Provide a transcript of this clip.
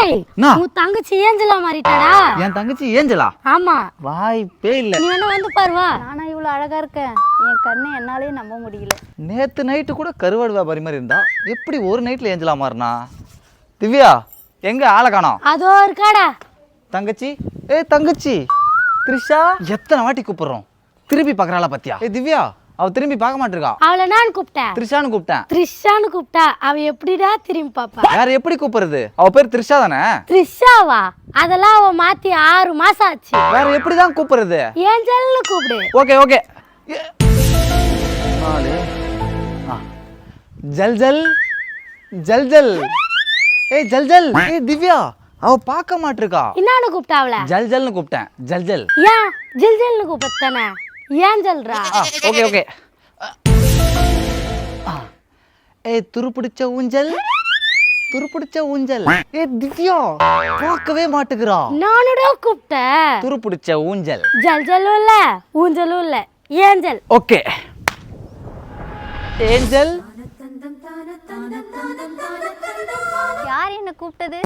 டேய் உன் தங்கச்சி ஏஞ்சலா மாறிட்டாடா. என் தங்கச்சி ஏஞ்சலா? ஆமா. வாய்ப்பே இல்ல. நீ வேணா வந்து பாரு வா. நானா இவ்வளவு அழகா இருக்கேன்? என் கண்ணை என்னாலே நம்ப முடியல. நேத்து நைட்டு கூட கருவாடு வியாபாரி மாதிரி இருந்தா எப்படி ஒரு நைட்ல ஏஞ்சலா மாறினா? திவ்யா எங்க ஆளை காணோம்? அதோ இருக்காடா. தங்கச்சி தங்கச்சி த்ரிஷா எத்தனை வாட்டி கூப்பிடுறோம், திருப்பி பாக்குறாளா பத்தியா? திவ்யா அவ திரும்பி பார்க்க மாட்டிருக்கா. அவளை நான் கூப்பிட்டேன். த்ரிஷான்னு கூப்பிட்டேன். த்ரிஷான்னு கூப்பிட்டா அவ எப்படிடா திரும்பி பாப்பா? வேற எப்படி கூப்பிடுறது? அவ பேர் த்ரிஷா தானே? த்ரிஷாவா? அதெல்லாம் அவ மாத்தி 6 மாசம் ஆச்சு. வேற எப்படிதான் கூப்பிடுறது? ஏஞ்சல்னு கூப்பிடு. Okay okay. ஜல் ஜல் ஜல் ஜல். ஜல் ஜல். திவ்யா அவ பார்க்க மாட்டிருக்கா. என்னன்னு கூப்பிட்டா அவளை? ஜல் ஜல்னு கூப்பிட்டேன். ஜல் ஜல். ஏன் ஜில் ஜில்னு கூப்பிட்டானே? ஏஞ்சல்ரா. Okay okay. துருப்பிடிச்ச ஊஞ்சல் துருப்பிடிச்ச ஊஞ்சல். திவ்யா பார்க்கவே மாட்டுக்கிறா. நானுடா கூப்பிட்டேன். துருப்பிடிச்ச ஊஞ்சல். ஜல் ஜல்லும் இல்ல ஊஞ்சலும் இல்ல, ஏஞ்சல். ஓகே. ஏஞ்சல். யார் என்ன கூப்பிட்டது?